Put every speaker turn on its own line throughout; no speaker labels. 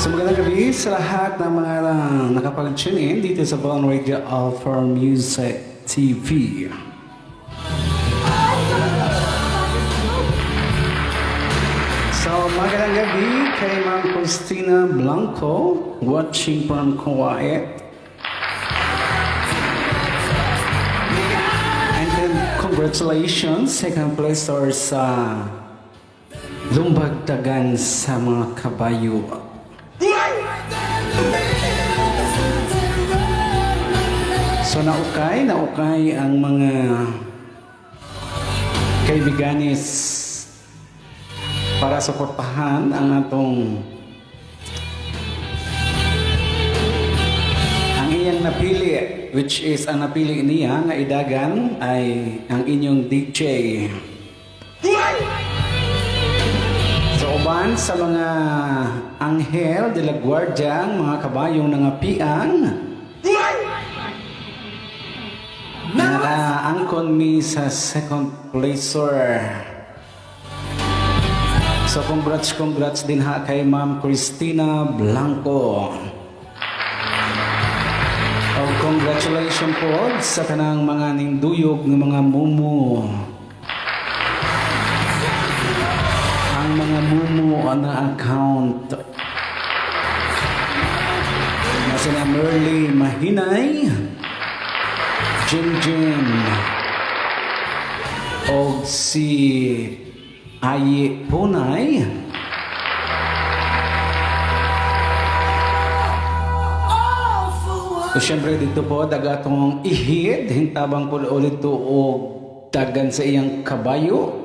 So magandang gabi sa lahat ng mga nakapag-tune in dito sa Bone Radio Alpha Music TV. So magandang gabi kay Ma'am Christina Blanco, watching from Kuwait. And then congratulations, second placer sa lumbagtagan sa mga kabayo. So naukay ang mga kaibiganis para suportahan ang iyang napili, which is ang napili niya nga idagan ay ang inyong DJ. So uban sa mga anghel de la guardia, mga kabayong nangapiang nakaangkon mi sa second placer. So congrats din ha kay Ma'am Christina Blanco. Oh, congratulations po sa kanang mga ninduyog ng mga mumu. Ang mga mumu na account na sina Merly Mahinay, Jim o si Ayi Punay, so syempre dito po dagatong ihid hintabang po ulit to o dagan sa iyang kabayo.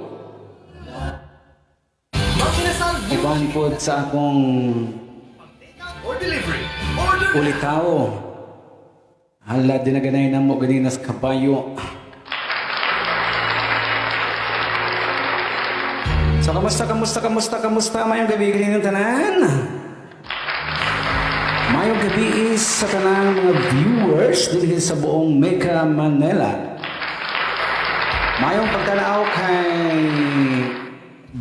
Iban po sa akong ulitaw. Hala, dinaganay na mo ganinas kabayo. So, kamusta? Mayong gabi ganinang tanan. Mayong gabi is sa tanang mga viewers dito sa buong Mega Manila. Mayong pagtanaaw kay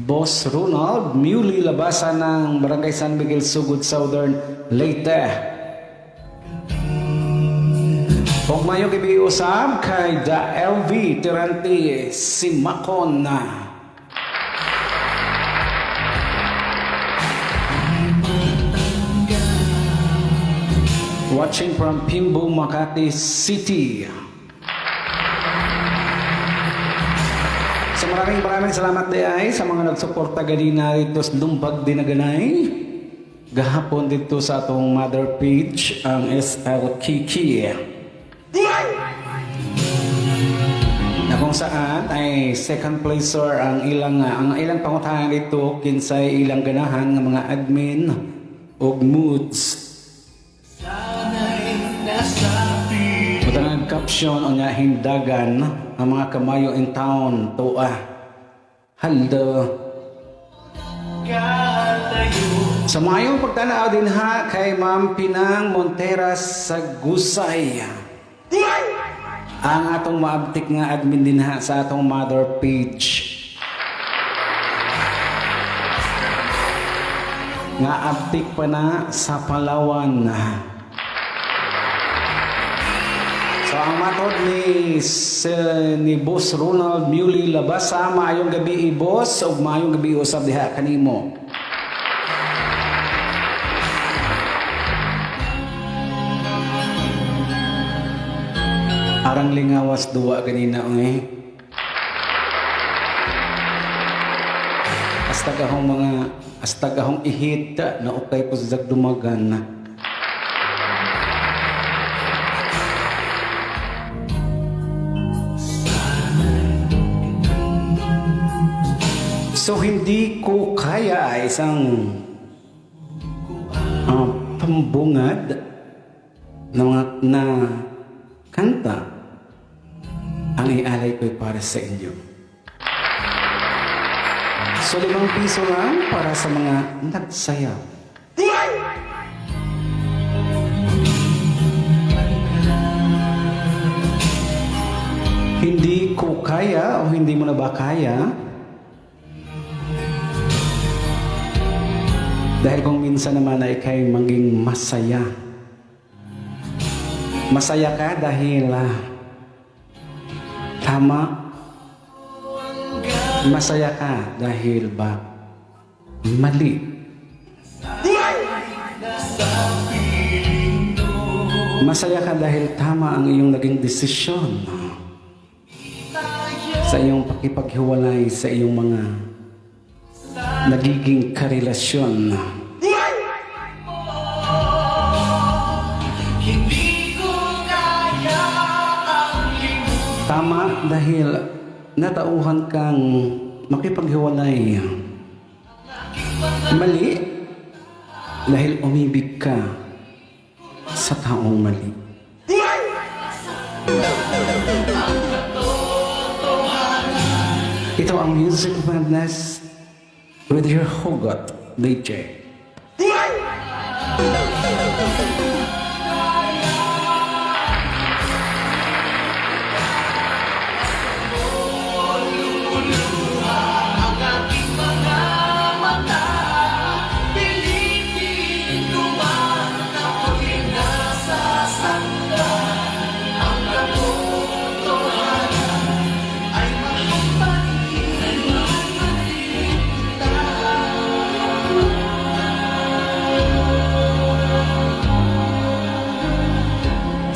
Boss Ronald, Muley Labasa ng Barangay San Miguel, Sugod, Southern Leyte. Kung mayong ibiusap kay Da LV Tirante Simakon na watching from Pimbo, Makati City. So maraming salamat ay sa mga nagsuporta ganina dito sa Lumbag Dinaganay. Gahapon dito sa atong mother page ang SL Kiki. Na kung saan ay second placer ang ilang pangutahan dito kinsay ilang ganahan ng mga admin og moods. Matang caption o nga hindagan ang mga kamayo in town toa haldo. Sa mayong pagtanaw din ha kay Ma'am Pinang Monteras sa Gusay. Ang atong maabtik nga admin din ha sa atong mother page. Nga abtik pa na sa Palawan. So ang matod ni Boss Ronald Muley Labasa, maayong gabi boss o maayong gabi usab diha kanimo. Arang lingawas duwa ganina eh. Astagahong ihit na ukay po sa dumagan na. So hindi ko kaya isang pambungad na kanta ang ialay ko para sa inyo. So 5 piso lang para sa mga nagsayaw. Hindi ko kaya o hindi mo na ba kaya Dahil kung minsan naman ay ikay maging masaya. Masaya ka dahil tama. Masaya ka dahil ba mali. Masaya ka dahil tama ang iyong naging desisyon sa iyong pakipaghiwalay sa iyong mga nagiging karelasyon. Tama dahil natauhan kang makipaghiwalay. Mali dahil umibig ka sa taong mali. Ito ang Music Madness with your Hugot DJ.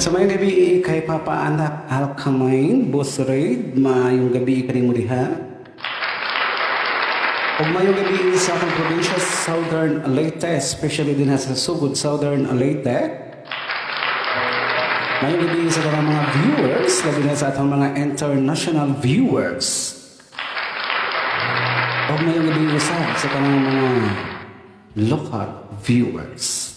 Sa mayong gabi kay Papa Anak Alcamain, Boss Raid, mayong gabi ka rin mo diha. O mayong gabi sa akong probinsya, Southern Leyte, especially din sa Sugod, Southern Leyte. Mayong gabi sa mga viewers, labi na sa atong mga international viewers. O mayong gabi sa kanang mga local viewers.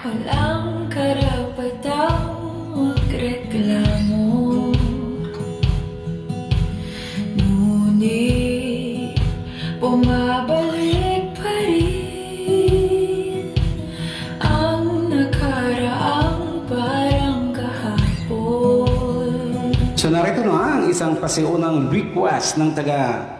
Walang karapatang magreklamo, ngunit bumabalik pa rin ang nakaraang parang kahapon.
So narito na ang isang pasiunang request ng taga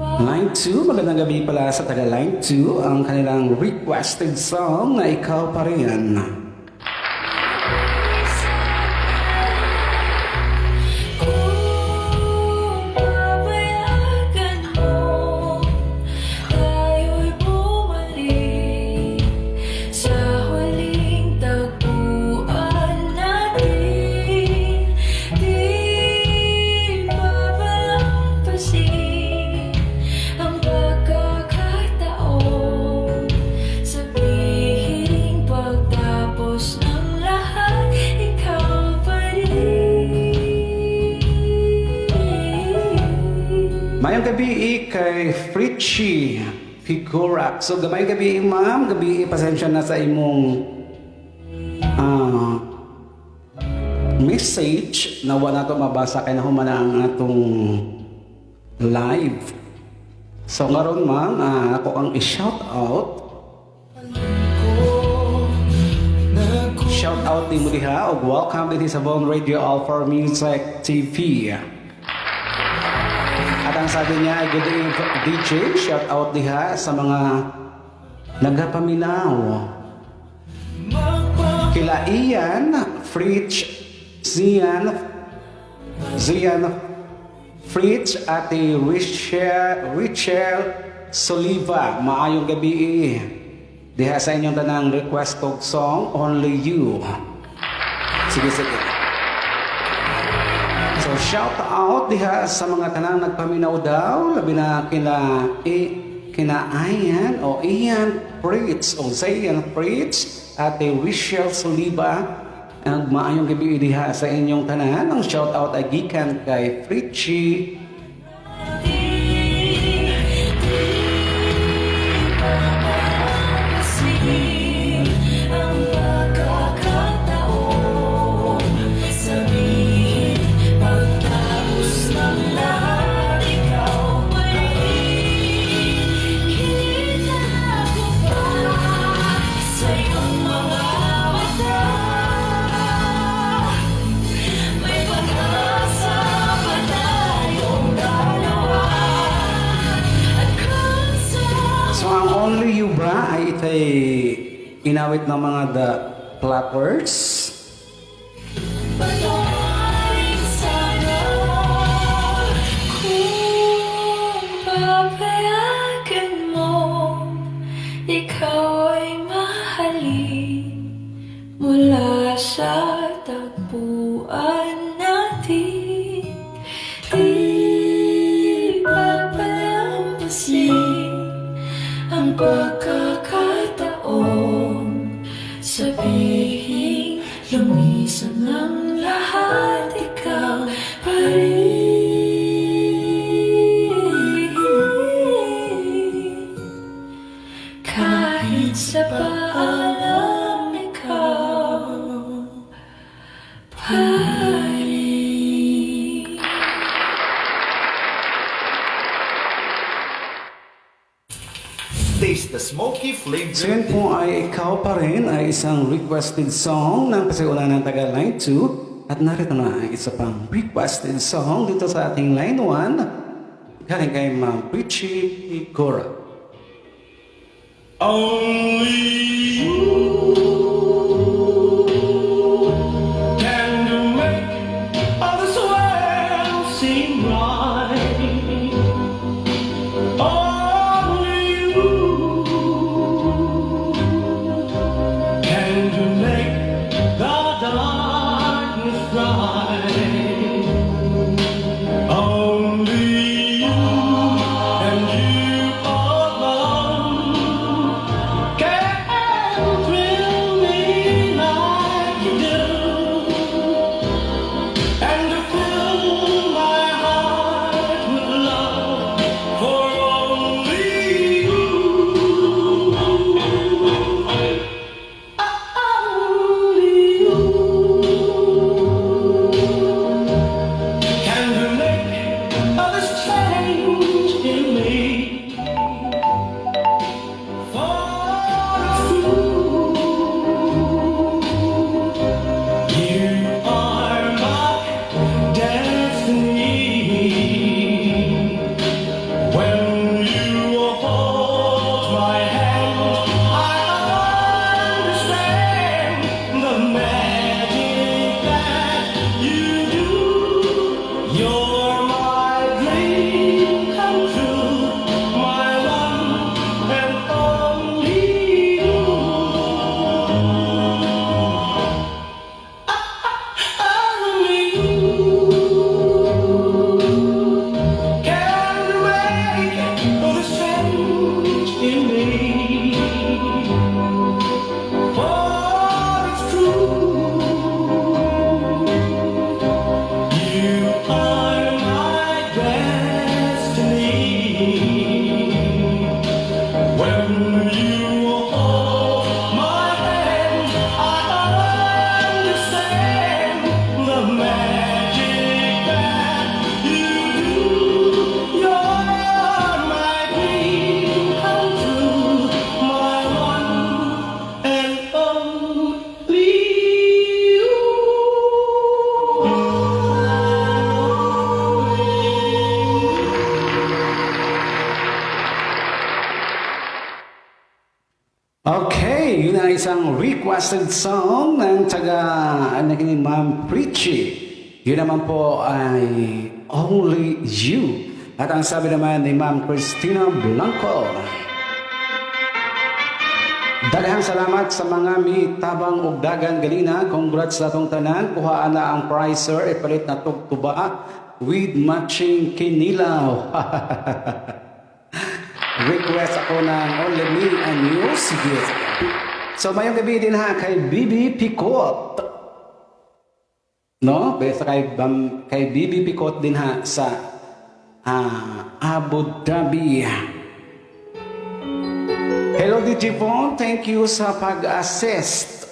Line 2, magandang gabi pala sa taga Line 2, ang kanilang requested song na Ikaw Pa Rin.
Kung papayagan mo, tayo'y bumalik sa huling tagpuan natin. Di babalampasin ang pagkakataon, sabihin pagtapos ng lahat, ikaw pa rin.
Mayang gabi kay Fritchie Figurak. So gamay gabi ma'am, gabi pasensya na sa imong message na wala to mabasa kay nahuman na ang atong live. So ngaron ma'am, ako ang i-shout out. Shout out din mo diha o welcome din sa Bone Radio All for Music TV. At ang sabi niya ay good evening DJ, shout out diha sa mga nagapaminaw. Kila Ian, Fritz, Zian, Fritz, Ate Richel Soliva, maayong gabi diha sa inyong tanang request of song, Only You. Sige. So shout out diha sa mga tanang nagpaminaw daw, labi na kina Ian o Ian Fritz o Zian Fritz, Ate Richel Soliva. Ang maayong gabi diha sa inyong tanan. Ang shout out ay gikan kay Fritchie.
Ang pagkakataon, sabihin pagtapos ng lahat, ikaw pa rin. Kita ko pa sa iyong mga mata. May pag-asa pa tayo.
iyo ba ay itay inawit ng mga The Platters?
Panawarin sana kung papayagan mo, ikaw ay mahalin mula sa tagpuan natin. Di papalampasin ang pagkakataon, sabihin lumisan ng lahat, ikaw pa rin. Kahit sa paalam, ikaw pa rin.
Taste the smoky flavor.
So yun po ay Ikaw Pa Rin ay isang requested song ng pasiulan ng taga Line 2. At narito na ang isa pang requested song dito sa ating Line 1. Galing kay Ma'am Richie Igora.
Only you can make all this world seem right. Only you can make the darkness bright. Only you and you alone can thrill me like you do, and to fill my heart with love for only you. Only you can make all this change in me. You are my destiny. When you hold my hand, I understand the magic that you do. You're my dream come true, my one and only you. Only you can make all this change in me. For it's true, you are my destiny. When you hold my hand, I understand the magic that you do. You're my dream come true, my one and only you.
Okay, yun ang isang requested song ng taga ni Ma'am Richie. Yun naman po ay Only You. At ang sabi naman ni Ma'am Christina Blanco. Daghang salamat sa mga mitabang ug dagan galina. Congrats sa atong tanan. Kuhaan na ang prizer ipalit na tugtuba with matching kinilaw. Request ako ng Only Me and You. Sige. So mayong gabi din ha kay Bibi Picot. No? Basta kay Bibi Picot din ha sa Abu Dhabi. Hello Digipon, thank you sa pag-assist.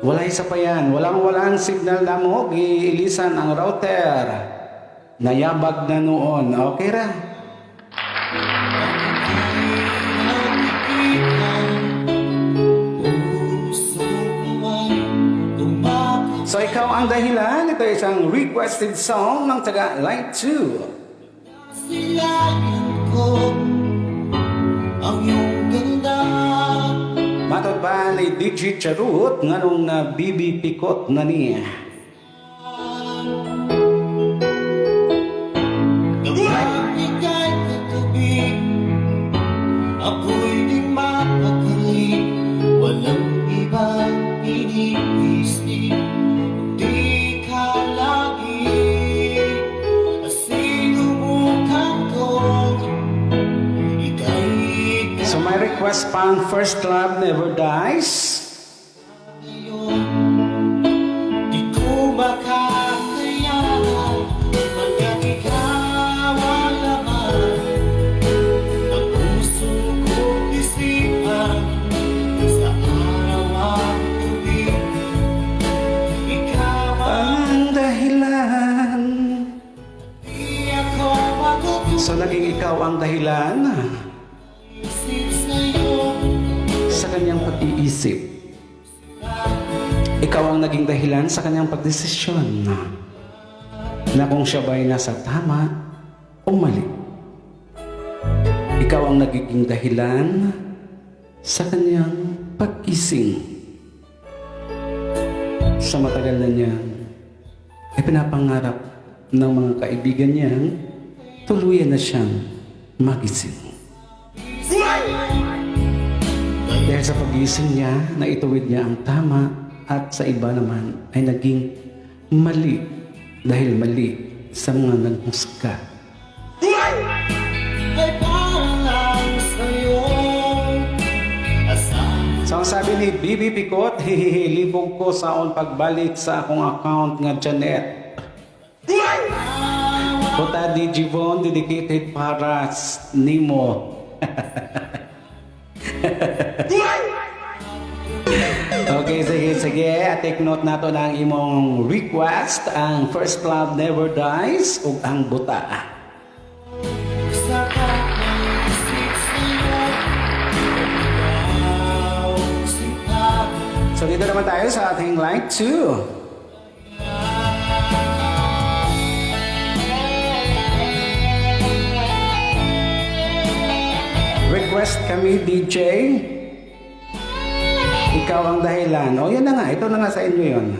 Wala isa pa yan. Walang signal na mo. Giilisan ang router. Nayabag na noon. Okay ra? So ikaw ang dahilan. Ito ay isang requested song ng taga Line 2.
Silayan ko ang iyong ganda.
DJ Charut nganong na Bibi Pikot na niya.
Kapag ika'y katabi, ako'y di mapakali. Walang ibang iniisip, di ka lagi. Sinumukan ko, ika'y
So my request pang First Love Never Dies.
ngayon. Di ko makakayanan pagkat ikaw ang laman ng puso kong isipan. Sa araw at gabi, ikaw ang
Ang dahilan.
di ako matutunan.
So naging ikaw ang dahilan
Isip sa'yo,
sa kanyang pag-iisip. Ikaw ang naging dahilan sa kanyang pagdesisyon na kung siya ba'y nasa tama o mali. Ikaw ang nagiging dahilan sa kanyang pag-ising. Sa matagal na niyang ipinapangarap ng mga kaibigan niyang tuluyan na siyang magising. Dahil sa pag-ising niya, naituwid niya ang tama at sa iba naman ay naging mali dahil mali sa mga naghusga.
ay parang lang sa'yo. Asahan
So ang sabi ni Bibi Pikot, libog ko saon pagbalik sa akong account nga Janet. Puta di Jivon, dedicated para nimo. Okay, sige. Take note nato ng imong request. Ang First Love Never Dies ug ang buta.
sa kakaisip sa'yo, ikaw sinta.
So dito naman tayo sa ating line 2. Request kami, DJ. Ikaw ang dahilan. O, yan na nga. Ito na nga sa inyo yun.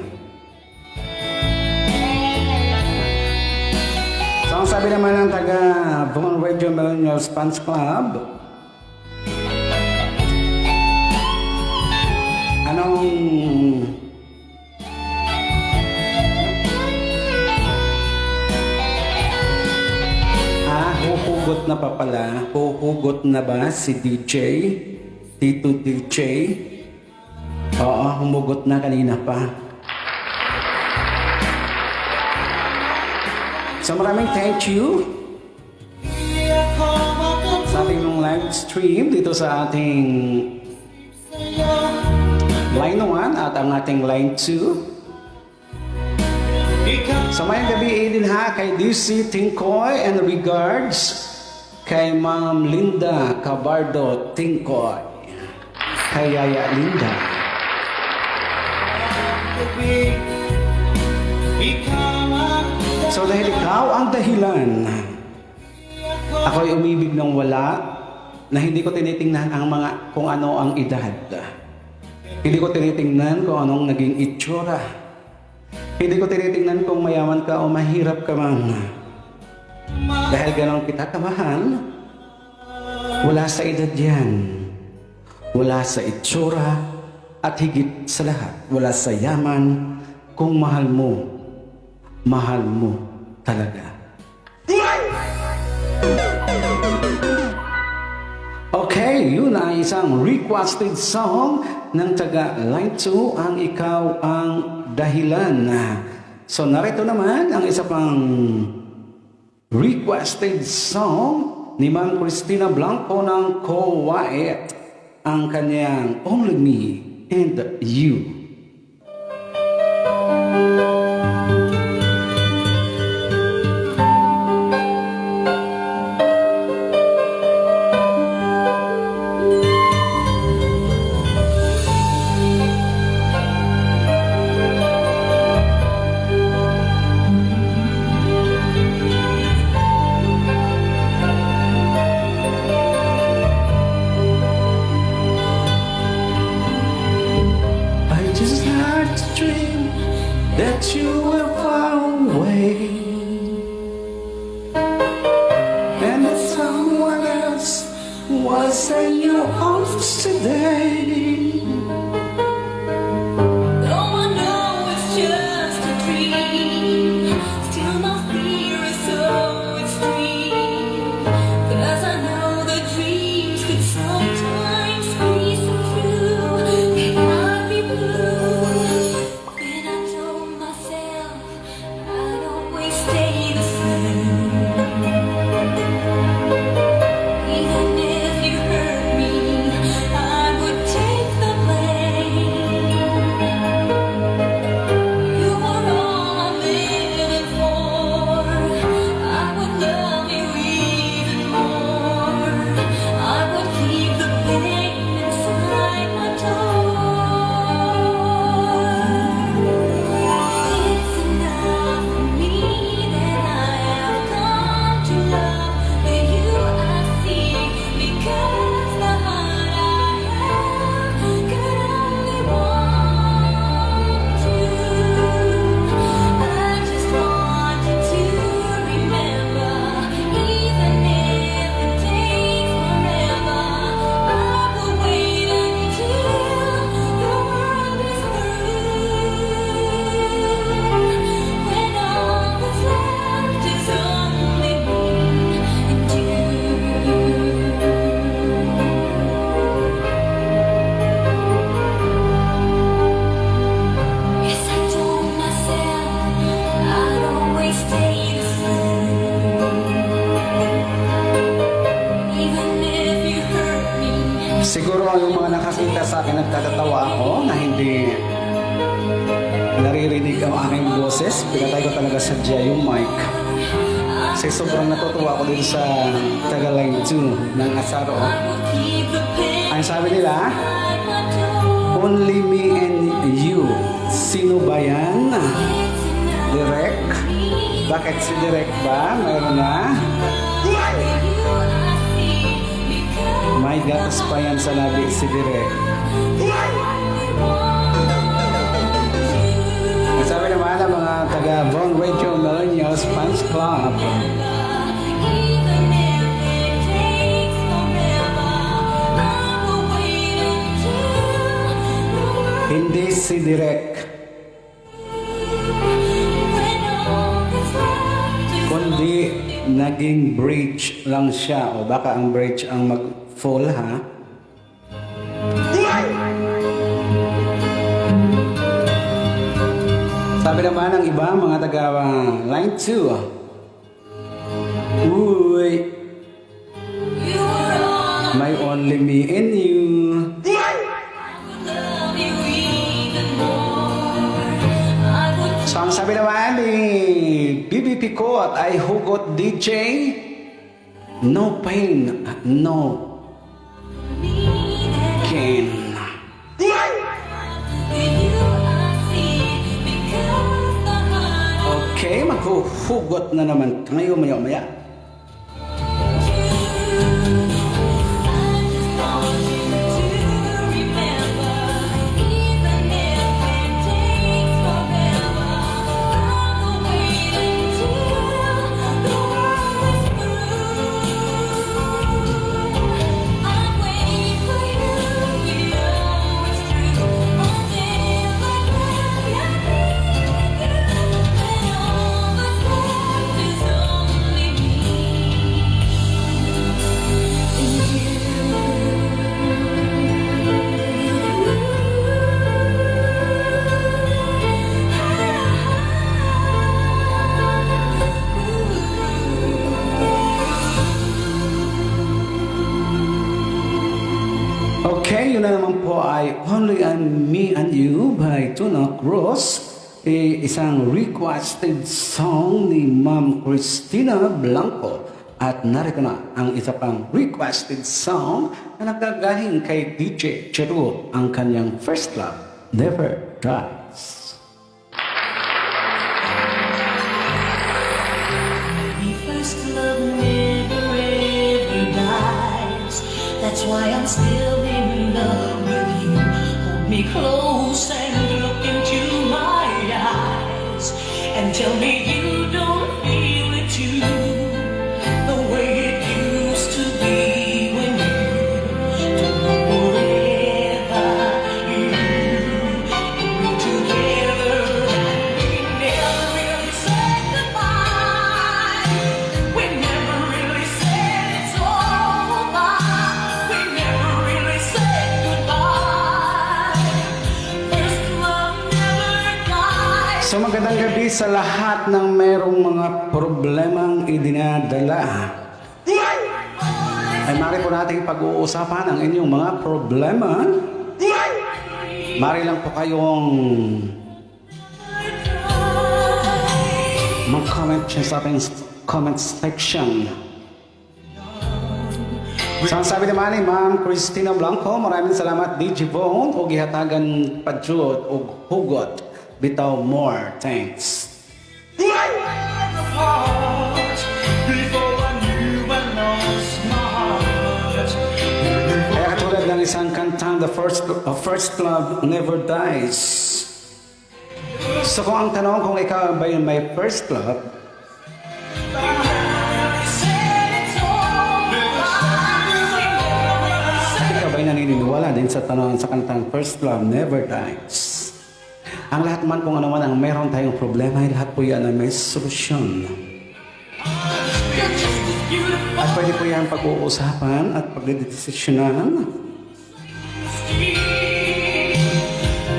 So, ang sabi naman ng taga Von Radio Millennials Fans Club, anong huhugot na pa pala? Huhugot na ba si DJ? Tito DJ? Oo, humugot na kanina pa. So maraming thank you
Di ako
sa ating nung live stream dito sa ating
sa'yo,
line 1 at ang ating line 2.
ikaw
So may gabi din ha kay DC Tingkoy and regards kay Ma'am Linda Cabardo Tingkoy. Kay Yaya Linda.
gabi, ikaw ang
So dahil ikaw ang dahilan, ako'y umibig ng wala na hindi ko tinitingnan ang mga kung ano ang edad. Hindi ko tinitingnan kung anong naging itsura. Hindi ko tinitingnan kung mayaman ka o mahirap ka man. Dahil ganon kita kamahal, wala sa edad yan. Wala sa itsura at higit sa lahat, wala sa yaman kung mahal mo talaga. Okay, yun ay isang requested song ng taga Line 2, ang Ikaw ang Dahilan. So narito naman ang isa pang requested song ni Ma'am Cristina Blanco ng Co-White, ang kanyang Only Me and You. was in your arms today.
Though I know it's just a dream, still my fear is so extreme. 'Cause I know that dreams could sometimes be so true. It might be blue. Then I told myself I'd always stay the same. Even if you hurt me, I would take the blame. You were all I'm living for. I would love you even more. I would keep the pain inside my door. It's enough for me that I have come to love the you I see, because the heart I have could only want you. I just want you to remember, even if it takes forever, I will wait until the world is through. When all that's left is only me and you. Yes, I told myself I'd always stay the same. Even if you hurt me.
Siguro yung mga nakakita sa akin nagtatatawa ako na hindi naririnig ang aking boses. Pinatay ko talaga sadya yung mic. Kasi sobrang natutuwa ako dito sa Tagalog 2 ng Asaro. Ang sabi nila, only me and you. Sino ba yan? Direk? Bakit si Direk ba? Mayroon na? May gatas pa yan sa labi si Direk. Ang sabi naman ng mga taga Von Radio Millennials Fans Club, hindi si Direk, kundi naging bridge lang siya. O baka ang bridge ang mag-fall, ha? Sabi naman ng iba, mga taga Line 2, uy, may only me and you. So ang sabi naman ni BBP ko at I Hugot DJ, no pain, no gain. Okay, maghuhugot na naman tayo maya-maya. Okay, yun na naman po ay Only Me and You by Tuna Cruz. Isang requested song ni Ma'am Cristina Blanco. At narito na ang isa pang requested song na nagagaling kay DJ Cheru, ang kanyang First Love Never Dies.
First love never ever dies. That's why I'm still in love with you. Hold me close and look into my eyes and tell me you don't feel it too, the way it used to be when you
So magandang gabi sa lahat ng merong mga problemang idinadala. Ay mari po natin pag-uusapan ang inyong mga problema. Mari lang po kayong mag-comment dyan sa ating comment section. So ang sabi naman ni Ma'am Christina Blanco, maraming salamat DJ Bone o gihatagan padjud o hugot. Bitaw more, thanks. Kaya katulad ng isang kantang, the first love never dies. So kung ang tanong kung ikaw ba yung may first love, ikaw ba'y naniniwala din sa tanong sa kantang first love never dies? Ang lahat man kung ano man ang meron tayong problema, ay lahat po yan ay may solusyon. At pwede po yan pag-uusapan at pagdidesisyonan.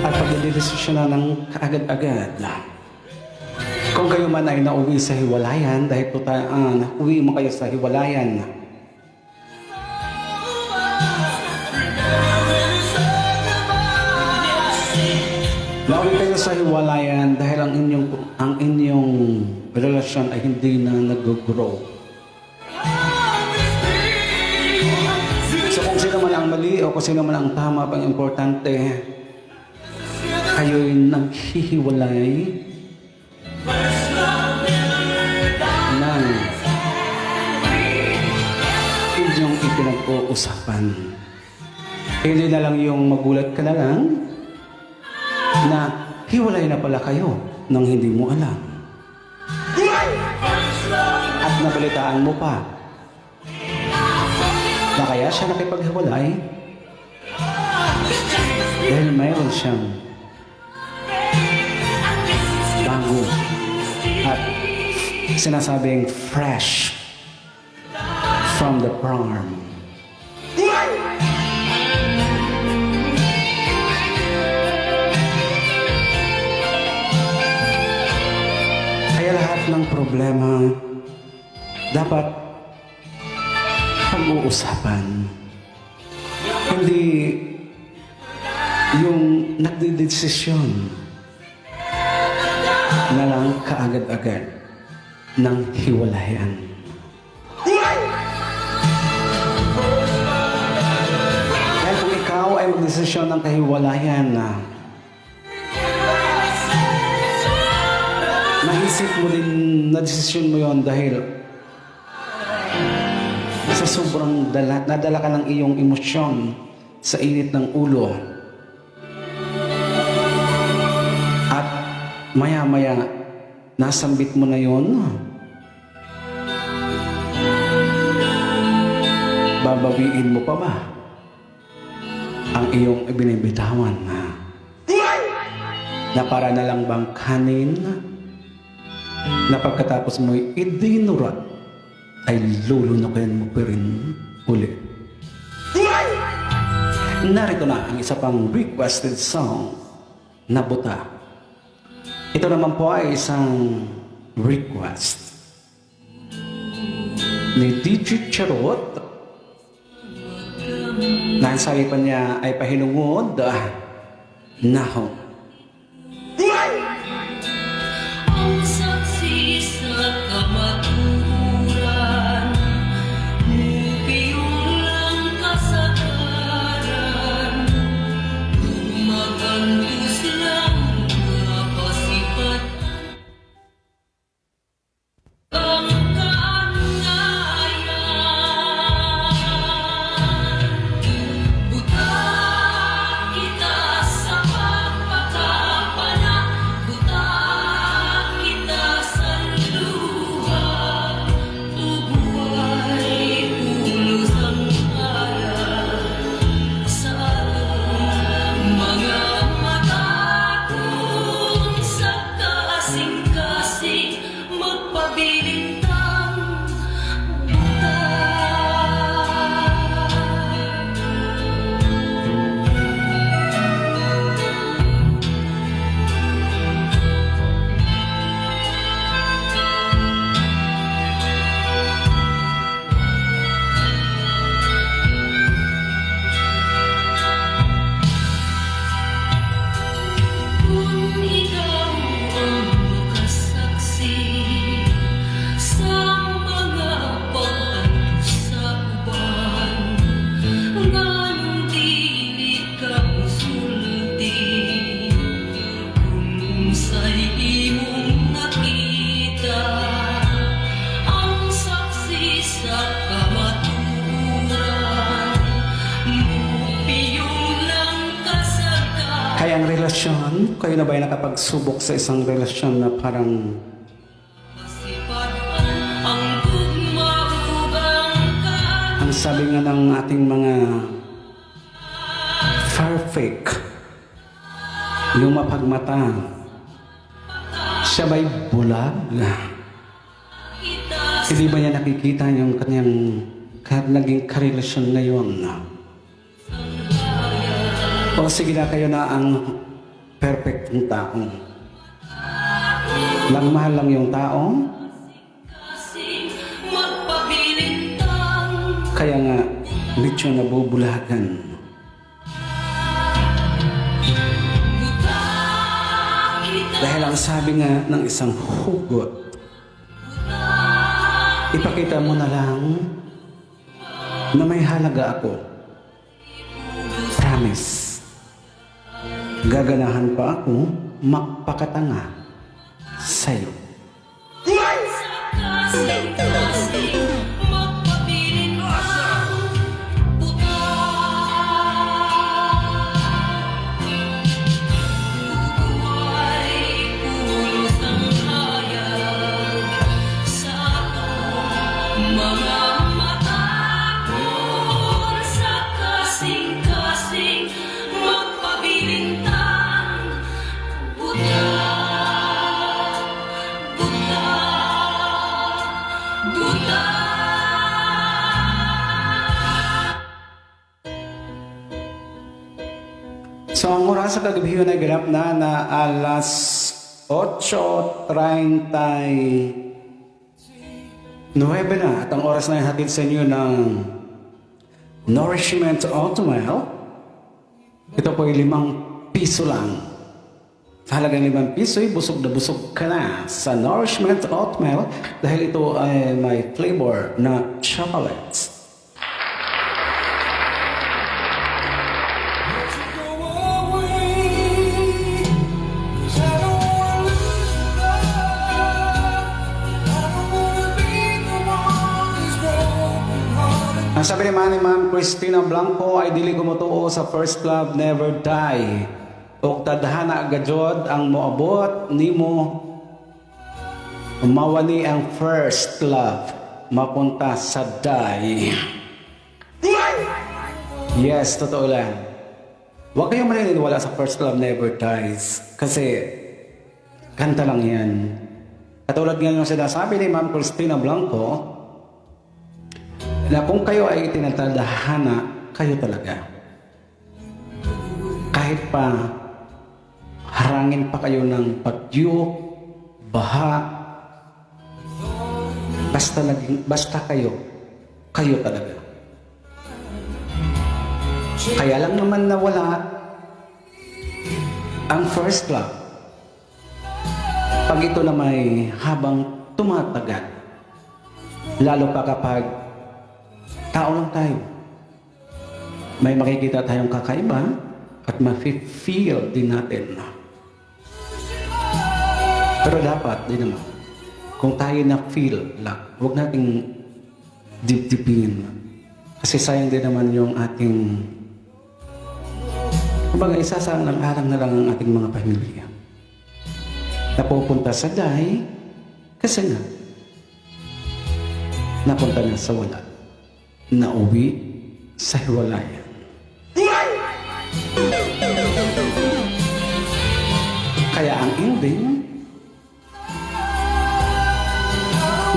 At pagdidesisyonan ng kaagad-agad. Kung kayo man ay nauwi sa hiwalayan, dahil po tayo, nauwi mo kayo sa hiwalayan, nauwi kayo sa hiwalayan dahil ang inyong relasyon ay hindi na nag-grow. So kung sino man ang mali o kung sino man ang tama, pang importante, kayo'y naghihiwalay ng inyong ipinag-uusapan. Hindi na lang yung magulat ka na lang na hiwalay na pala kayo nang hindi mo alam. At nabalitaan mo pa na kaya siya nakipaghiwalay dahil mayroon siyang bago at sinasabing fresh from the farm. Kaya lahat ng problema dapat pag-uusapan. Hindi yung nagdidesisyon na lang kaagad-agad ng hiwalayan. Dahil kung ikaw ay magdesisyon ng kahiwalayan na naisip mo din na desisyon mo yon dahil sa sobrang nadala ka ng iyong emosyon sa init ng ulo. At maya-maya, nasambit mo na yon. Babawiin mo pa ba ang iyong ibinibitawan na para na lang bang kanin na pagkatapos mo'y idinurat ay lulunukin mo pa rin uli. Narito na ang isa pang requested song na Buta. Ito naman po ay isang request ni DJ Charot na ang sabi pa niya ay pahinungod naho.
Ang saksi sa kamaturan, mupiyong lang kasagaran, magandus lang kapasipat ang kaangayan. Buta kita sa papa.
Kaya ang relasyon, kayo na ba'y nakapagsubok sa isang relasyon na parang
Ang gumagubang ka.
ang sabi nga ng ating mga perfect, lumapagmata, siya ba'y bulag? Hindi ba niya nakikita yung kanyang naging karelasyon ngayon? O sige na, kayo na ang perfectong tao. Mahal lang yung tao,
Magpabilintang.
kaya nga medyo nabubulagan. Dahil ang sabi nga ng isang hugot, ipakita mo na lang na may halaga ako. Promise. Gaganahan pa ako magpakatanga sa'yo.
Kasing-kasing magpabilintang. Buhay pulos ng hayag sa atong mga mata. Sa kasing-kasing magpabilintang. Buta, buta, buta.
So ang oras sa kagabihan ay ganap na alas 8:39 na at ang oras na hatid sa inyo ng Nourishment Oatmeal. Ito po ay 5 piso lang. Sa halagang 5 piso ay busog na busog ka na sa Nourishment Oatmeal dahil ito ay may flavor na chocolate. Ang sabi naman ni Ma'am Christina Blanco ay dili gumutuo sa first love never die. O tadhana agajod ang moabot nimo mawani ang first love mapunta sa die. Yes, totoo lang. Huwag kayong maniniwala sa first love never dies. Kasi kanta lang yan. Katulad nga yung sinasabi ni Ma'am Christina Blanco, na kung kayo ay itinatadhana, kayo talaga. Kahit pa harangin pa kayo ng bagyo, baha, basta kayo talaga. Kaya lang naman nawala ang first love. Pag ito na may habang tumatagal, lalo pa kapag tao lang tayo. May makikita tayong kakaiba at ma-feel din natin. Pero dapat din naman, kung tayo na-feel lang, huwag nating dip-dipin. Kasi sayang din naman yung ating, kumbaga isasang lang arang na lang ang ating mga pamilya. Napupunta sa dahi, kasi nga, napunta na sa wala. Nauwi sa hiwalayan. Kaya ang ending,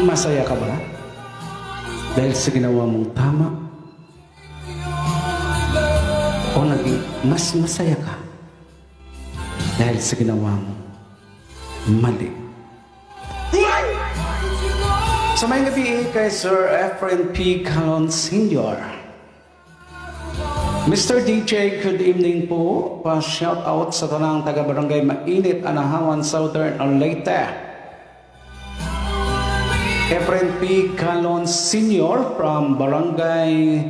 masaya ka ba? Dahil sa ginawa mong tama? O naging mas masaya ka? Dahil sa ginawa mong mali? Sa may gabi kay Sir Efren P. Calon Sr. Mr. DJ, good evening po. Pa-shout out sa tanang taga-barangay Mainit, Anahawan, Southern Leyte. Efren P. Calon Sr. from Barangay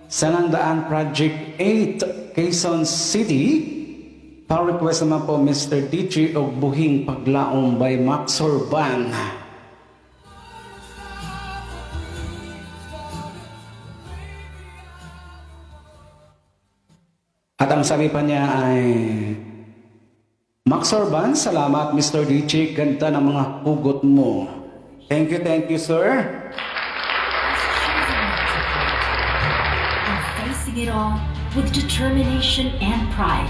Sanandaan Project 8, Quezon City. Pa-request naman po Mr. DJ o Buhing Paglaong by Max Urban. At ang sabi pa niya ay Max Orban, salamat Mr. DJ. Ganda ng mga hugot mo. Thank you, sir.
And facing it all with determination and pride.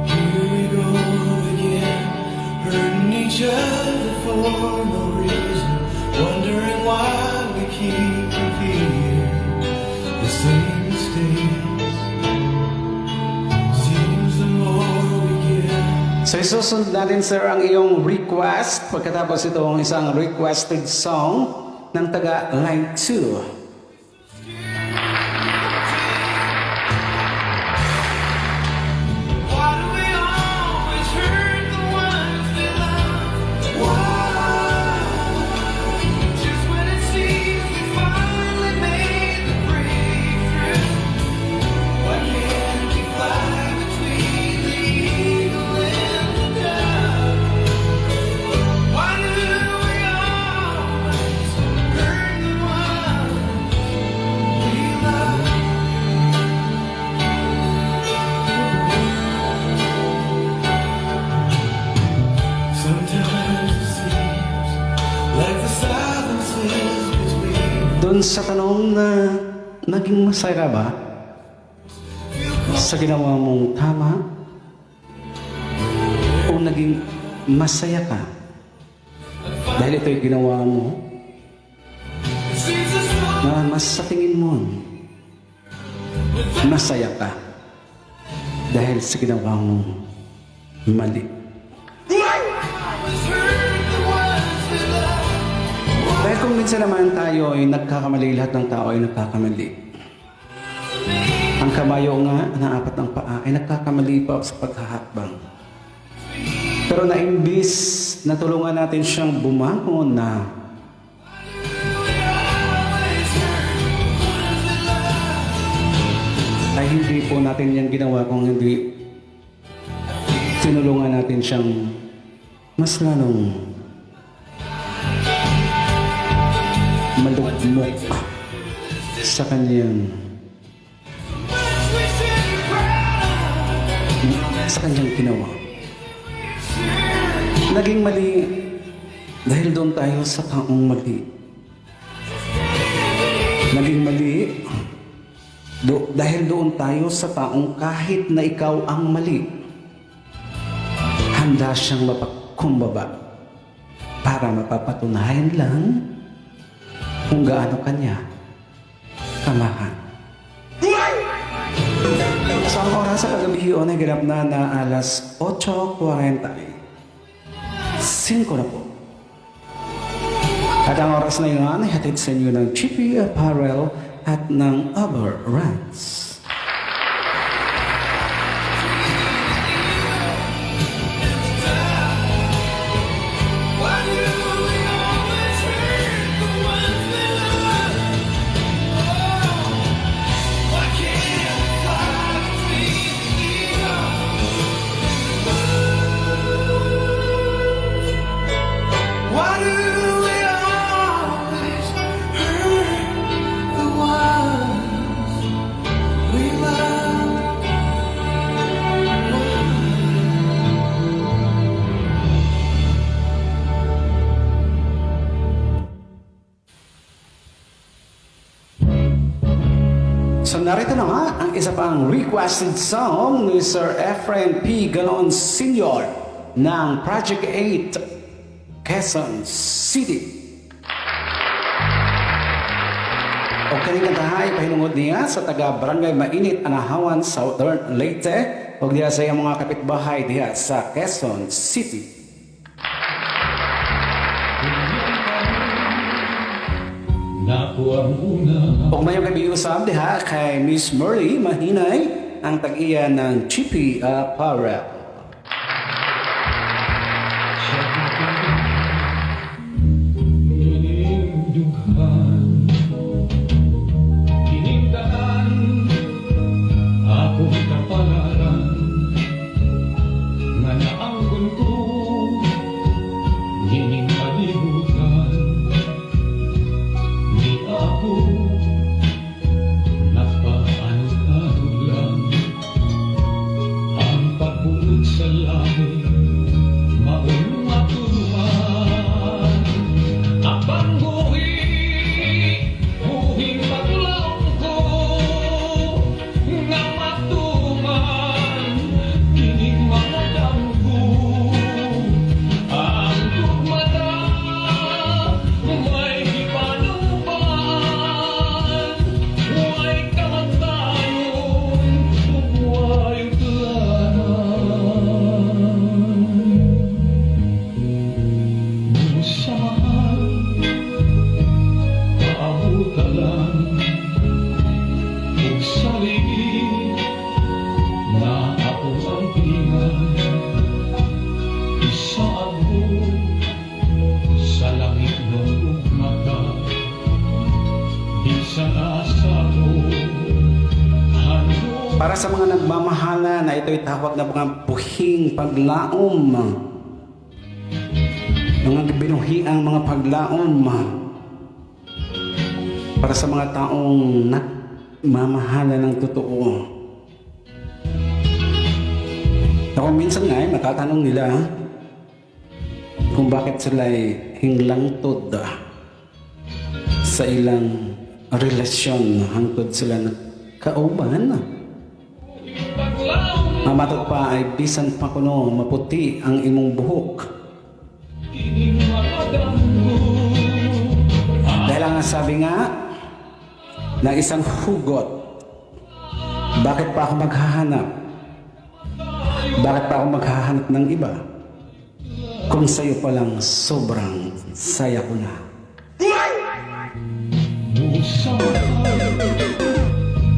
Here we go again, hurting each other for no reason, wondering why we keep repeating the same mistakes. Seems the more we give.
So isusunod natin sir ang iyong request pagkatapos itong isang requested song ng taga Line 2.
Why do we always hurt the ones we love? Why? Just when it seems we finally made the breakthrough, why can't we fly between the eagle and the dove? Why do we always hurt the ones we love? Sometimes it seems like the silences between
Doon sa tanong na naging masaya ka ba sa ginawa mong tama o naging masaya ka dahil ito'y ginawa mo
seems as though
na mas sa tingin mo masaya ka dahil sa ginawa mong mali.
always hurt the ones we love.
Dahil kung minsan naman tayo ay nagkakamali, lahat ng tao ay nagkakamali. Ang kabayo nga na apat ng paa ay nagkakamali pa sa paghahakbang. Pero naimbis na tulungan natin siyang bumangon na ay hindi po natin yan ginawa kung hindi tinulungan natin siyang mas lalong malugmok sa kanyang ginawa. Naging mali dahil doon tayo sa taong mali. Naging mali dahil doon tayo sa taong kahit na ikaw ang mali, handa siyang mapagkumbaba para mapapatunayan lang kung gaano kanya kamahal. So ang oras sa kagabihion ay ganap na alas 8:40. 5 na po. At ang oras na yun ay hatid sa inyo ng Chippy Apparel at ng Aber Rants.
Why do we always hurt the ones we love? Oh, why can't we fly between the eagles? Why do we always hurt the ones we love?
So narito na nga ang isa pang requested song ni Sir Efren P. Galon Sr. ng Project 8 Quezon City. O kaning kantahay pahinungod niya sa taga Barangay Mainit, Anahawan, Southern Leyte, o diya sa iyang mga kapitbahay diya sa Quezon City. O mayong kabiusap diha kay Miss Murray Mahinay ang tag-iya ng Chippy Apparel.
Akong kapalaran nga naanggon ko gining kalibutan di ako
Para sa mga nagmamahala na ito'y tawag na mga buhing paglaom. Mga binuhiang mga paglaom. Para sa mga taong nagmamahala ng totoo. Na kung minsan nga ay matatanong nila kung bakit sila ay hinglangtod sa ilang relasyon hangtod sila nagkauban. Mamatod pa ay bisan pa kuno maputi ang imong buhok. Dahil ang sabi nga ng isang hugot, bakit pa ako maghahanap? Bakit pa ako maghahanap ng iba? Kung sa'yo palang sobrang saya ko na.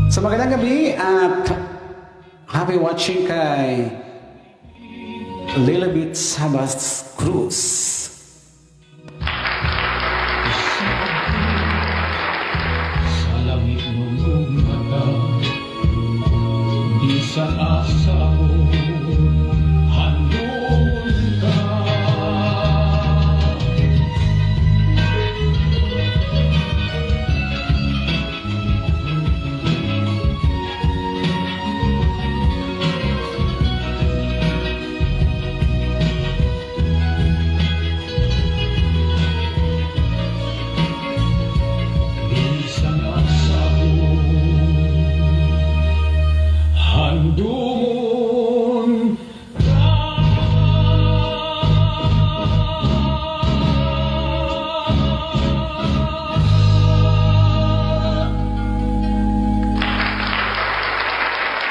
So magandang gabi at happy watching kay Lilibit Sabas Cruz.
Sa langit mong mata, di sa asa ko handol ka. Di sa asa ko handol ka.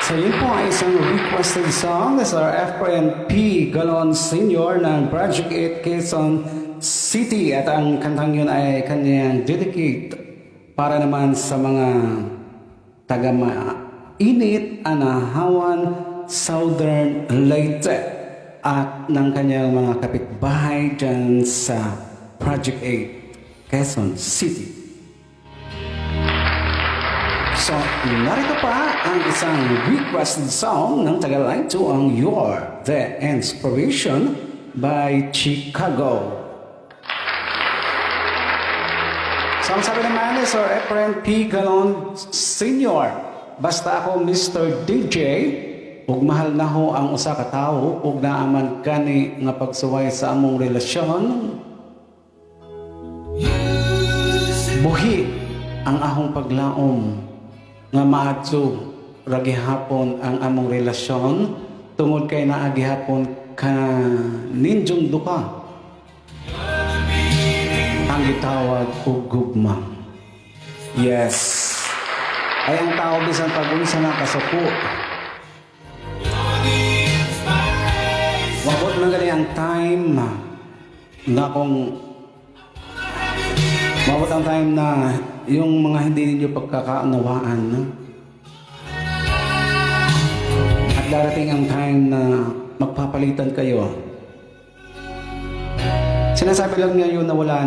So yun po ay isang requested song. This is our F. P. Galon Sr. ng Project 8 Quezon City. At ang kantang yun ay kanyang dedicate para naman sa mga taga-mainit, Anahawan, Southern Leyte at ng kanyang mga kapitbahay dyan sa Project 8 Quezon City. So, narito pa ang isang requested song ng Tagalito, ang You're the Inspiration by Chicago. So, ang sabi naman ni Sir Efren P. Galon Sr., basta ako Mr. DJ, ug mahal na ho ang usa ka tawo, ug naaman kani nga pagsuway sa among relasyon. Buhi ang ahong paglaom nga maadto ra gihapon ang among relasyon tungod kay naa gihapon ka ninjong duka ang gitawag og gugma. Yes, ay ang tao bisan pag-unsa na kasuko, wabot man gani ang time na kung mabot ang time na yung mga hindi ninyo pagkakaunawaan at darating ang time na magpapalitan kayo. Sinasabi lang niya yun na wala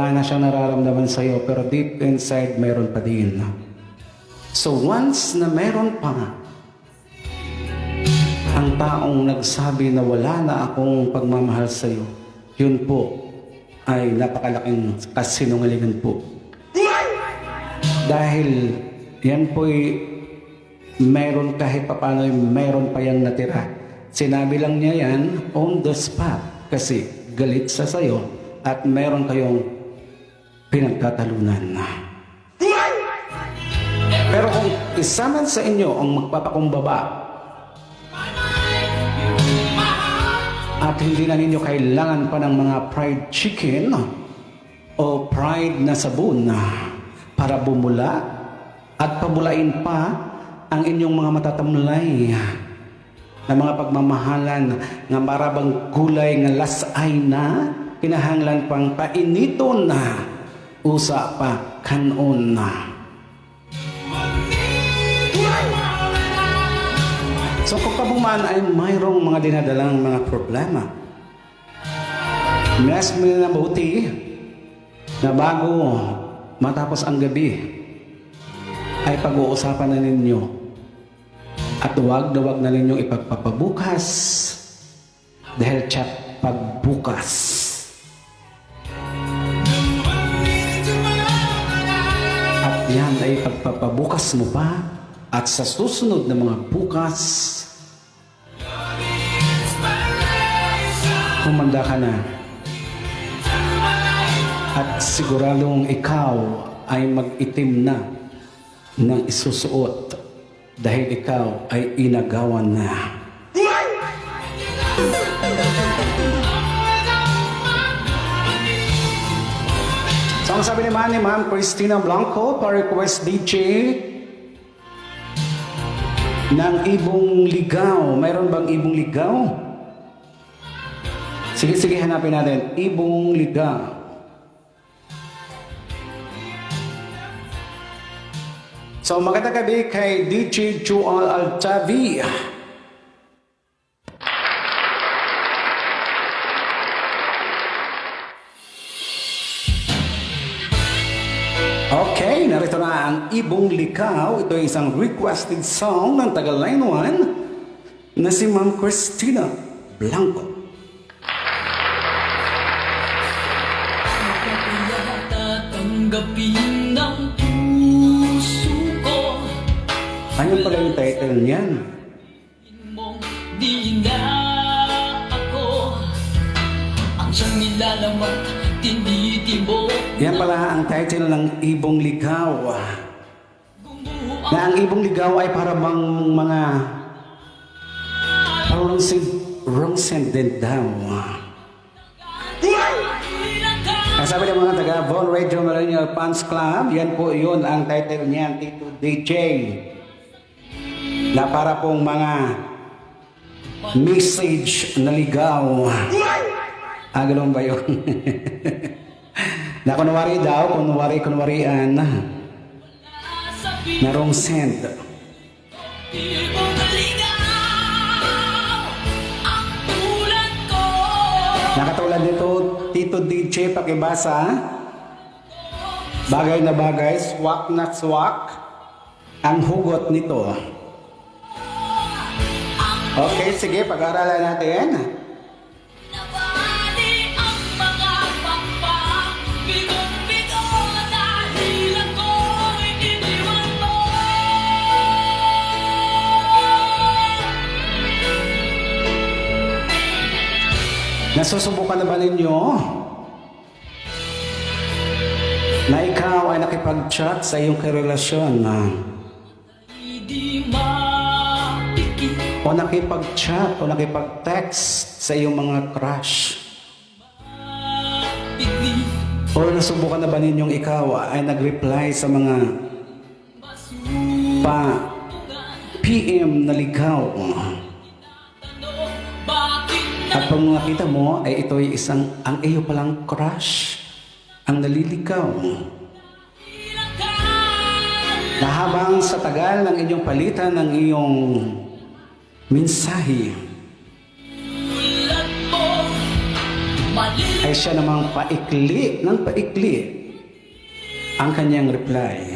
na siyang nararamdaman sa'yo, pero deep inside mayroon pa din. So once na mayroon pa ang taong nagsabi na wala na akong pagmamahal sa'yo, yun po ay napakalaking kasinungalingan po. Dahil yan po'y meron kahit papano, meron pa yang natira. Sinabi lang niya yan on the spot kasi galit sa sayo at meron kayong pinagtatalunan. Pero kung isa man sa inyo ang magpapakumbaba at hindi na ninyo kailangan pa ng mga fried chicken o fried na sabon para bumula at pabulain pa ang inyong mga matatamlay na mga pagmamahalan nga marabang gulay nga lasay na kinahanglan pang painiton na usa pa kanon na. So kung kabuman ay mayroong mga dinadalang mga problema, mas na mabuti na bago matapos ang gabi ay pag-uusapan na ninyo At huwag na huwag na ninyong ipagpapabukas dahil chat pagbukas. At yan ay pagpapabukas mo pa at sa susunod na mga bukas, humanda ka na. At siguradong ikaw ay mag-itim na ng isusuot dahil ikaw ay inagawan na. So ang sabi naman ni Ma'am Christina Blanco, pa-request DJ ng Ibong Ligaw. Mayroon bang Ibong Ligaw? Sige, hanapin natin. Ibong Ligaw. So magandang gabi kay DJ Joel Altavi. Okay, narito na ang Ibong Ligaw. Ito ay isang requested song ng taga Line 1 na si Ma'am Christina Blanco.
Tatanggapin ng puso ko.
Ano pala yung title niyan?
Mong di na ako ang siyang nilalamat, tinitibok.
Yan pala ang title ng Ibong Ligaw. Na ang Ibong Ligaw ay para bang mga wrong sentence daw. Ang sabi ng mga taga Von Radio Millennial Fans Club, yan po yun ang title niyan, Tito DJ. Na para pong mga message na ligaw. Ganun ba yun? Na kunwari daw, kunwarian na wrong send. Nakatulad nito, Tito DJ, pakibasa. Bagay na bagay, swak na swak ang hugot nito. Okay, sige, pag-aaralan natin.
Nabali ang mga papa, bigo-bigo dahil ako'y iniwan mo.
Nasusubukan na ba ninyo na ikaw ay nakipag-chat sa iyong karelasyon
Di mapikit
o nakipag-chat o nakipag-text sa iyong mga crush?
bigli
O nasubukan na ba ninyong ikaw ay nag-reply sa mga PM na ligaw?
bakit
At pag nakita mo ay ito ay ang iyo palang crush ang naliligaw. Na habang sa tagal ng inyong palitan ng iyong mensahe,
ulat mo mali
ay siya namang paikli ang kanyang reply.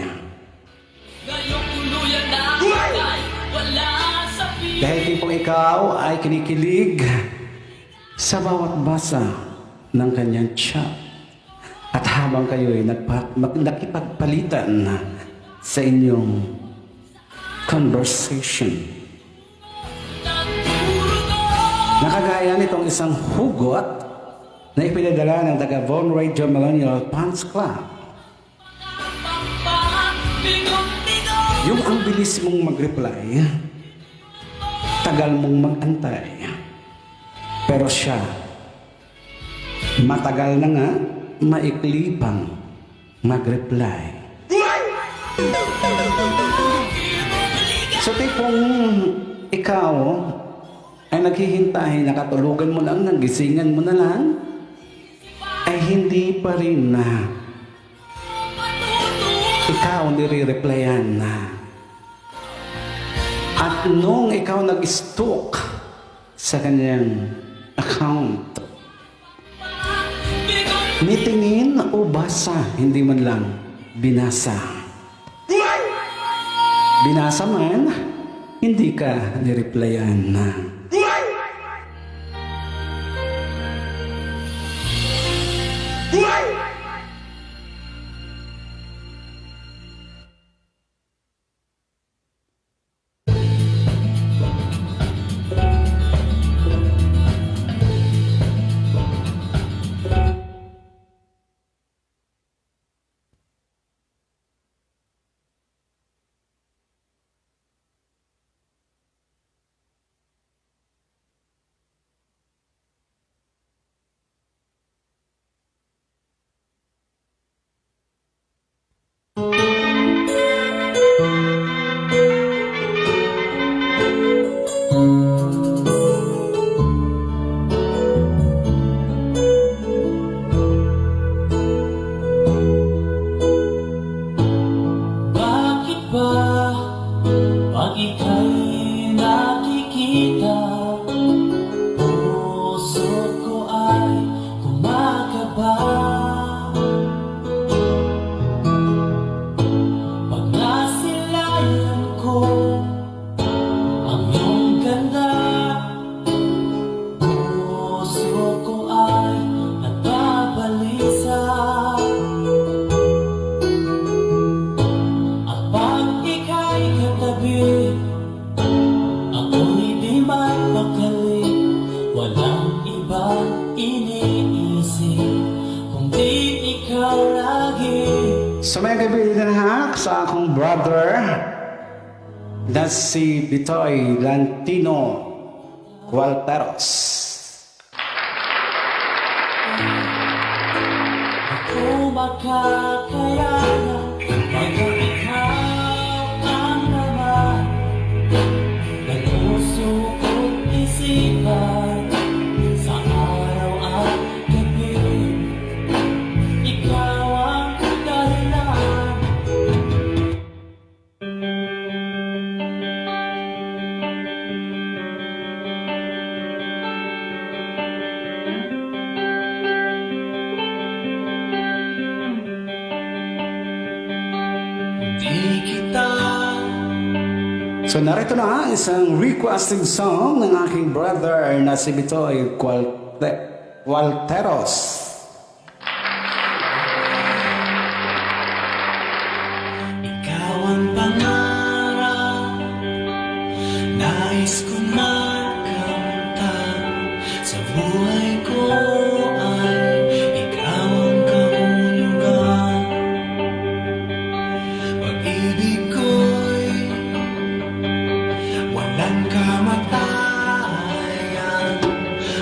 ngayong tuluyan na ay wala sa piling.
Dahil tipong ikaw ay kinikilig sa bawat basa ng kanyang chat. At habang kayo ay nakipagpalitan sa inyong conversation, nakagaya nitong isang hugot na ipinadala ng taga Von Radio Millennial Fans Club. Yung ang bilis mong mag-reply, tagal mong mag-antay. Pero siya, matagal na nga, maikli pang mag-reply. So tipong ikaw ay naghihintay, nakatulugan mo lang, nagisingan mo na lang, ay hindi pa rin na ikaw nire-replyan na. At nung ikaw nag-stalk sa kanyang account, nitingin o basa, hindi man lang binasa. Binasa man, hindi ka nireplyan na.
Bakit ba pag ika'y nakikita, puso ko ay kumakaba? Pag nasilayan ko ang iyong ganda, puso ko ay nagbabalisa. At pag ika'y katabi, ako'y di mapakali. Walang ibang iniisip kundi ikaw lagi.
So may kaibigan ha sa akong brother na si Bitoy Lantino Walteros.
Ako makakayanan pag ikaw ang naman ng puso ko't isipan. Sa araw at gabi, ikaw ang dahilan. Di kita
So narito na ang isang requested song ng aking brother na si Bitoy Walteros.
Ikaw ang pangarap, nais ko makamtan. Sa buhay ko ay ikaw ang kahulugan. Pag-ibig ko'y walang kamatayan.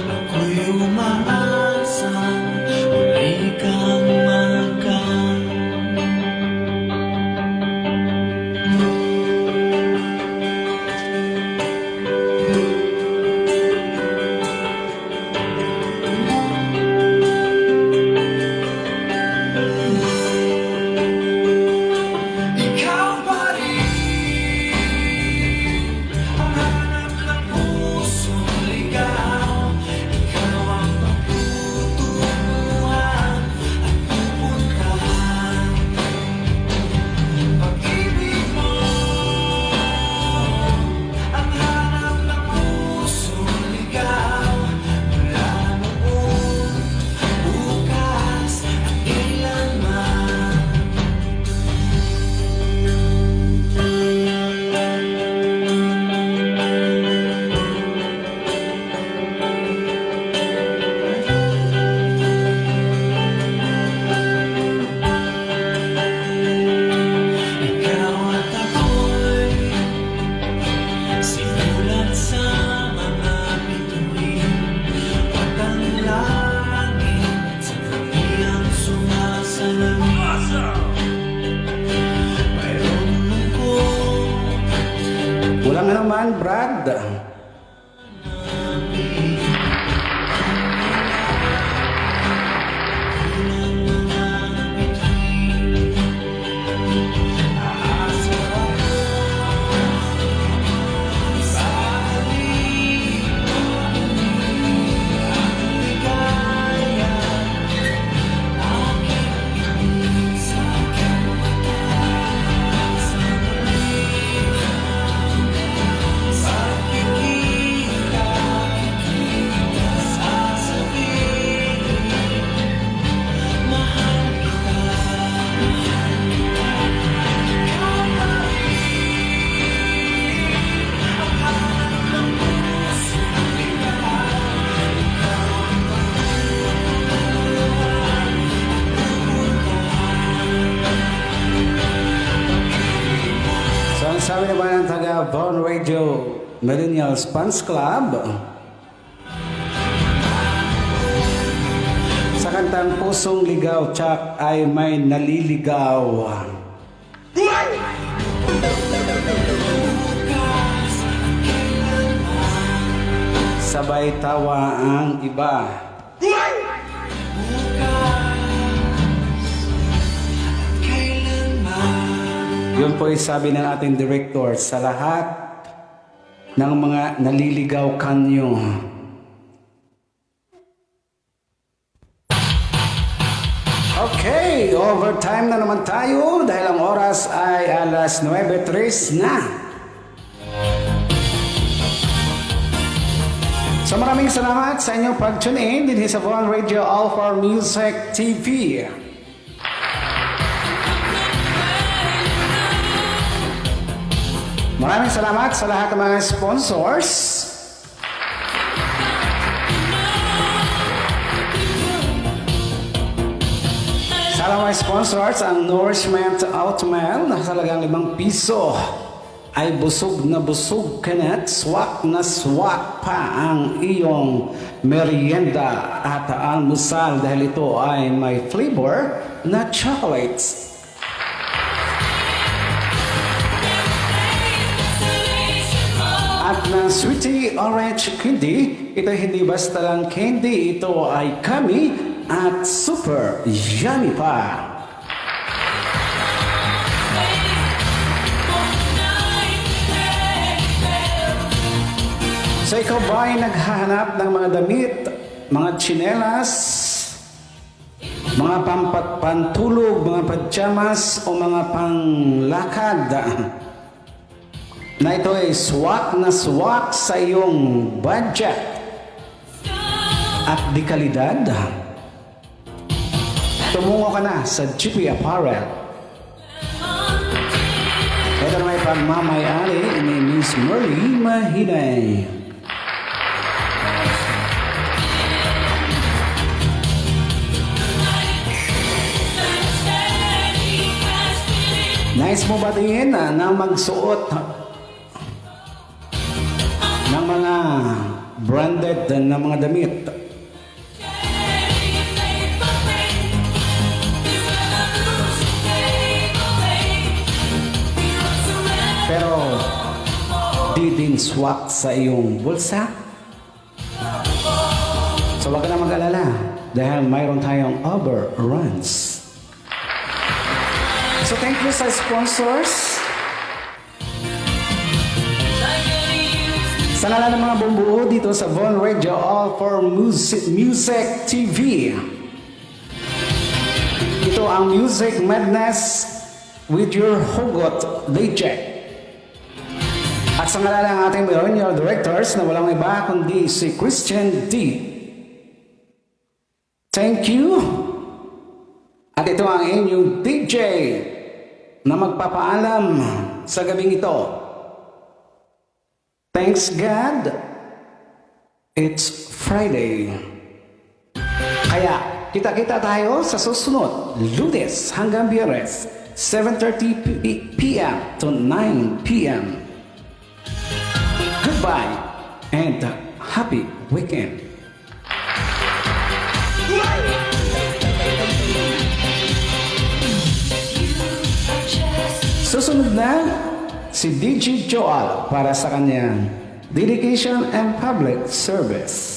Ako'y umaasang muli kang makan. Ikaw pa rin ang hanap ng pusong ligaw. Ikaw ang pagtutunguhan at pupuntahan. Pag-ibig mo ang hanap ng pusong ligaw. Mula noon, bukas at kailanman. Ikaw at ako'y sinulat sa mga bituin. At ang langit sa gabi ang sumasalamin. Mayroong lungkot,
Walang naman, Brad.
sa
Von Radio Millennials Fans Club. Sa kantang Pusong Ligaw, Chuck ay may naliligaw. Sabay tawa ang iba. Yun po ay sabi ng ating director sa lahat ng mga naliligaw kanyo. Okay, overtime na naman tayo dahil ang oras ay alas 9:03 na. So maraming salamat sa inyong pag-tune in din sa Von Radio All for Music TV. Maraming salamat sa lahat ng mga sponsors. Sa mga sponsors, ang Nourishment Oatmeal na halagang 5 piso ay busog na busog ka na at swak pa ang iyong merienda at almusal dahil ito ay may flavor na chocolates. At ng Sweetie Orange Candy, ito hindi basta lang candy, ito ay kami at super yummy pa. So ikaw ba ay naghahanap ng mga damit, mga tsinelas, mga pantulog, mga pajamas o mga panglakad na ito ay swak na swak sa iyong budget at di kalidad? Tumungo ka na sa GP Apparel. Ito na may pagmamayari ni Miss Merly Mahinay. Nice mo ba din na magsuot ng mga branded na mga damit? Pero di din swak sa iyong bulsa? So wag ka na mag-alala dahil mayroon tayong overruns. So thank you sa sponsors. Sa ngalan ng mga bumbuo dito sa Von Radio All for Music TV. Ito ang Music Madness with your Hugot DJ. At sa ngalan ng ating millennial directors na walang iba kundi si Christian D. Thank you. At ito ang inyong DJ na magpapaalam sa gabing ito. Thanks God, it's Friday. Kaya kita-kita tayo sa susunod, Lunes hanggang Biyernes, 7:30 p.m. to 9 p.m. Goodbye and happy weekend. Susunod na si DJ Joel para sa kanyang Dedication and Public Service.